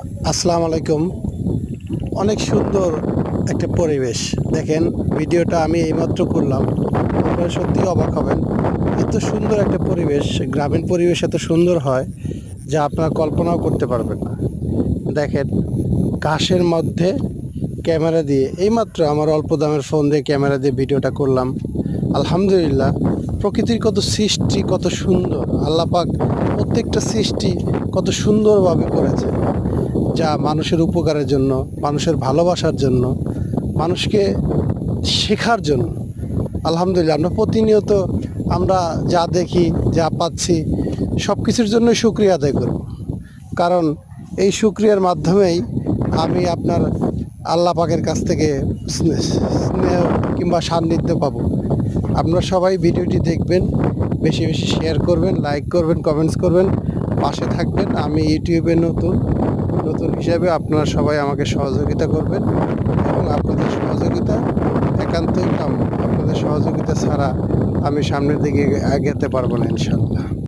আসসালামু আলাইকুম। অনেক সুন্দর একটা পরিবেশ। দেখেন, ভিডিওটা আমি এইমাত্র করলাম। আপনারা সত্যিই অবাক হবেন। এত সুন্দর একটা পরিবেশ, গ্রামীণ পরিবেশ এত সুন্দর হয় যা আপনারা কল্পনাও করতে পারবেন না। দেখেন, ঘাসের মধ্যে ক্যামেরা দিয়ে এইমাত্র আমার অল্প দামের ফোন দিয়ে ক্যামেরা দিয়ে ভিডিওটা করলাম। আলহামদুলিল্লাহ, প্রকৃতির কত সৃষ্টি, কত সুন্দর। আল্লাহ পাক প্রত্যেকটা সৃষ্টি কত সুন্দরভাবে করেছে, যা মানুষের উপকারের জন্য, মানুষের ভালোবাসার জন্য, মানুষকে শেখার জন্য। আলহামদুলিল্লাহ, আমরা প্রতিনিয়ত আমরা যা দেখি, যা পাচ্ছি, সব কিছুর জন্য শুকরিয়া আদায় করব। কারণ এই শুকরিয়ার মাধ্যমেই আমি আপনার আল্লাহ পাকের কাছ থেকে স্নেহ কিংবা সান্নিধ্য পাবো। আপনারা সবাই ভিডিওটি দেখবেন, বেশি বেশি শেয়ার করবেন, লাইক করবেন, কমেন্টস করবেন, পাশে থাকবেন। আমি ইউটিউবে নতুন হিসাবে আপনারা সবাই আমাকে সহযোগিতা করবেন এবং আপনাদের সহযোগিতা একান্তই কাম্য। আপনাদের সহযোগিতা ছাড়া আমি সামনের দিকে এগোতে পারবো না ইনশাল্লাহ।